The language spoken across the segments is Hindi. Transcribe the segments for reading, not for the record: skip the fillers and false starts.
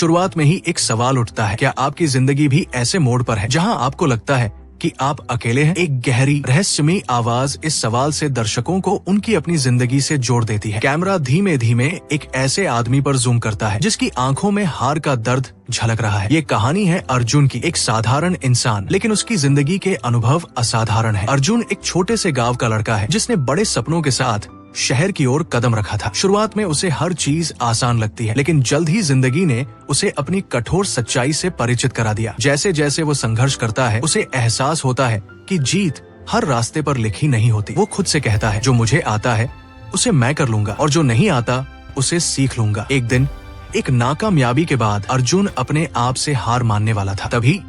शुरुआत में ही एक सवाल उठता है, क्या आपकी जिंदगी भी ऐसे मोड़ पर है जहां आपको लगता है कि आप अकेले हैं? एक गहरी रहस्यमयी आवाज इस सवाल से दर्शकों को उनकी अपनी जिंदगी से जोड़ देती है। कैमरा धीमे धीमे एक ऐसे आदमी पर जूम करता है जिसकी आंखों में हार का दर्द झलक रहा है। ये कहानी है अर्जुन की, एक साधारण इंसान, लेकिन उसकी जिंदगी के अनुभव असाधारण है। अर्जुन एक छोटे से गांव का लड़का है जिसने बड़े सपनों के साथ शहर की ओर कदम रखा था। शुरुआत में उसे हर चीज आसान लगती है, लेकिन जल्द ही जिंदगी ने उसे अपनी कठोर सच्चाई से परिचित करा दिया। जैसे जैसे वो संघर्ष करता है, उसे एहसास होता है कि जीत हर रास्ते पर लिखी नहीं होती। वो खुद से कहता है, जो मुझे आता है उसे मैं कर लूंगा, और जो नहीं आता उसे सीख लूंगा। एक दिन एक नाकामयाबी के बाद अर्जुन अपने आप से हार मानने वाला था। तभी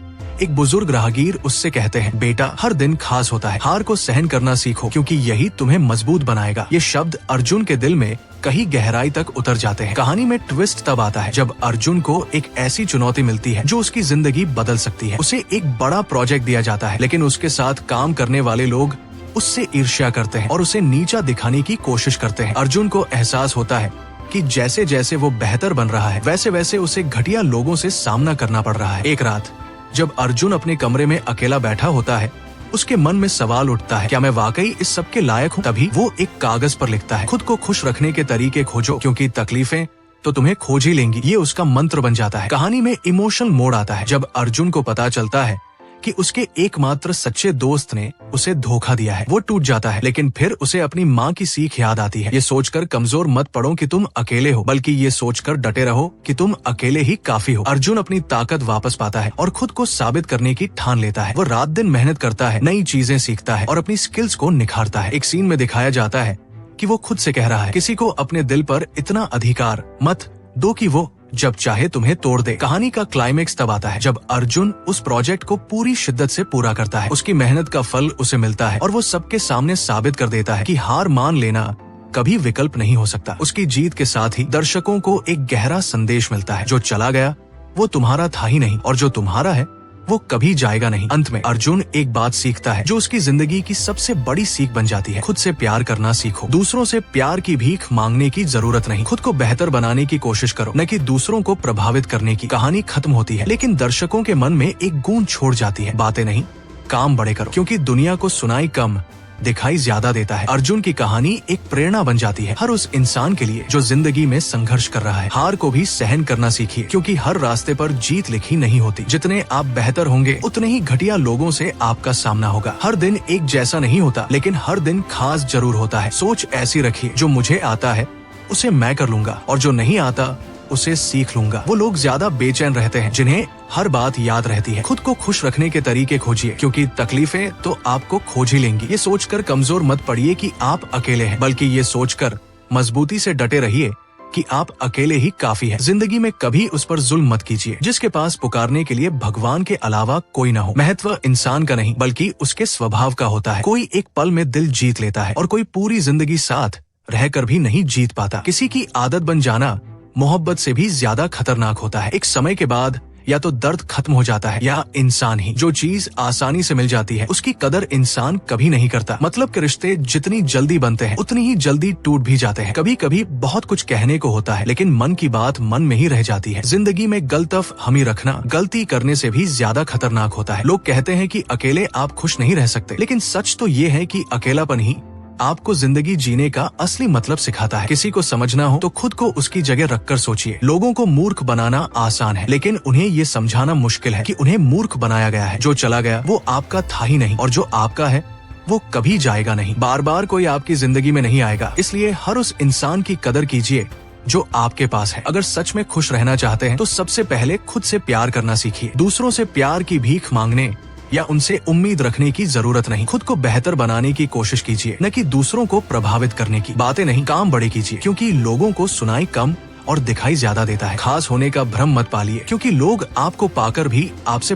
एक बुजुर्ग राहगीर उससे कहते हैं, बेटा, हर दिन खास होता है, हार को सहन करना सीखो क्योंकि यही तुम्हें मजबूत बनाएगा। ये शब्द अर्जुन के दिल में कहीं गहराई तक उतर जाते हैं। कहानी में ट्विस्ट तब आता है जब अर्जुन को एक ऐसी चुनौती मिलती है जो उसकी जिंदगी बदल सकती है। उसे एक बड़ा प्रोजेक्ट दिया जाता है, लेकिन उसके साथ काम करने वाले लोग उससे ईर्ष्या करते हैं और उसे नीचा दिखाने की कोशिश करते हैं। अर्जुन को एहसास होता है कि जैसे जैसे वो बेहतर बन रहा है, वैसे वैसे उसे घटिया लोगों से सामना करना पड़ रहा है। एक रात जब अर्जुन अपने कमरे में अकेला बैठा होता है, उसके मन में सवाल उठता है, क्या मैं वाकई इस सब के लायक हूँ? तभी वो एक कागज पर लिखता है, खुद को खुश रखने के तरीके खोजो क्योंकि तकलीफें तो तुम्हें खोज ही लेंगी। ये उसका मंत्र बन जाता है। कहानी में इमोशनल मोड़ आता है जब अर्जुन को पता चलता है कि उसके एकमात्र सच्चे दोस्त ने उसे धोखा दिया है। वो टूट जाता है, लेकिन फिर उसे अपनी माँ की सीख याद आती है। ये सोचकर कमजोर मत पड़ो कि तुम अकेले हो, बल्कि ये सोचकर डटे रहो कि तुम अकेले ही काफी हो। अर्जुन अपनी ताकत वापस पाता है और खुद को साबित करने की ठान लेता है। वो रात दिन मेहनत करता है, नई चीजें सीखता है और अपनी स्किल्स को निखारता है। एक सीन में दिखाया जाता है कि वो खुद से कह रहा है, किसी को अपने दिल पर इतना अधिकार मत दो कि वो जब चाहे तुम्हें तोड़ दे। कहानी का क्लाइमेक्स तब आता है जब अर्जुन उस प्रोजेक्ट को पूरी शिद्दत से पूरा करता है। उसकी मेहनत का फल उसे मिलता है और वो सबके सामने साबित कर देता है कि हार मान लेना कभी विकल्प नहीं हो सकता। उसकी जीत के साथ ही दर्शकों को एक गहरा संदेश मिलता है, जो चला गया वो तुम्हारा था ही नहीं और जो तुम्हारा है वो कभी जाएगा नहीं। अंत में अर्जुन एक बात सीखता है जो उसकी जिंदगी की सबसे बड़ी सीख बन जाती है, खुद से प्यार करना सीखो। दूसरों से प्यार की भीख मांगने की जरूरत नहीं, खुद को बेहतर बनाने की कोशिश करो, न कि दूसरों को प्रभावित करने की। कहानी खत्म होती है, लेकिन दर्शकों के मन में एक गूंज छोड़ जाती है, बातें नहीं, काम बड़े करो, क्योंकि दुनिया को सुनाई कम, दिखाई ज्यादा देता है। अर्जुन की कहानी एक प्रेरणा बन जाती है हर उस इंसान के लिए जो जिंदगी में संघर्ष कर रहा है। हार को भी सहन करना सीखिए, क्योंकि हर रास्ते पर जीत लिखी नहीं होती। जितने आप बेहतर होंगे, उतने ही घटिया लोगों से आपका सामना होगा। हर दिन एक जैसा नहीं होता, लेकिन हर दिन खास जरूर होता है। सोच ऐसी रखिए, जो मुझे आता है उसे मैं कर लूंगा और जो नहीं आता उसे सीख लूंगा। वो लोग ज्यादा बेचैन रहते हैं जिन्हें हर बात याद रहती है। खुद को खुश रखने के तरीके खोजिए, क्योंकि तकलीफें तो आपको खोज ही लेंगी। ये सोचकर कमजोर मत पड़िए कि आप अकेले हैं, बल्कि ये सोचकर मजबूती से डटे रहिए कि आप अकेले ही काफी हैं। जिंदगी में कभी उस पर जुल्म मत कीजिए जिसके पास पुकारने के लिए भगवान के अलावा कोई न हो। महत्व इंसान का नहीं, बल्कि उसके स्वभाव का होता है। कोई एक पल में दिल जीत लेता है और कोई पूरी जिंदगी साथ रहकर भी नहीं जीत पाता। किसी की आदत बन जाना मोहब्बत से भी ज्यादा खतरनाक होता है। एक समय के बाद या तो दर्द खत्म हो जाता है या इंसान ही। जो चीज आसानी से मिल जाती है उसकी कदर इंसान कभी नहीं करता। मतलब के रिश्ते जितनी जल्दी बनते हैं उतनी ही जल्दी टूट भी जाते हैं। कभी कभी बहुत कुछ कहने को होता है, लेकिन मन की बात मन में ही रह जाती है। जिंदगी में गलतफ हमी रखना गलती करने से भी ज्यादा खतरनाक होता है। लोग कहते हैं कि अकेले आप खुश नहीं रह सकते, लेकिन सच तो ये है कि अकेलापन ही आपको जिंदगी जीने का असली मतलब सिखाता है। किसी को समझना हो तो खुद को उसकी जगह रखकर सोचिए। लोगों को मूर्ख बनाना आसान है, लेकिन उन्हें ये समझाना मुश्किल है कि उन्हें मूर्ख बनाया गया है। जो चला गया वो आपका था ही नहीं और जो आपका है वो कभी जाएगा नहीं। बार बार कोई आपकी जिंदगी में नहीं आएगा, इसलिए हर उस इंसान की कदर कीजिए जो आपके पास है। अगर सच में खुश रहना चाहते हैं तो सबसे पहले खुद से प्यार करना सीखिए। दूसरों से प्यार की भीख मांगने या उनसे उम्मीद रखने की जरूरत नहीं। खुद को बेहतर बनाने की कोशिश कीजिए, न कि दूसरों को प्रभावित करने की। बातें नहीं, काम बड़े कीजिए, क्योंकि लोगों को सुनाई कम और दिखाई ज्यादा देता है। खास होने का भ्रम मत पालिए, क्योंकि लोग आपको पाकर भी आपसे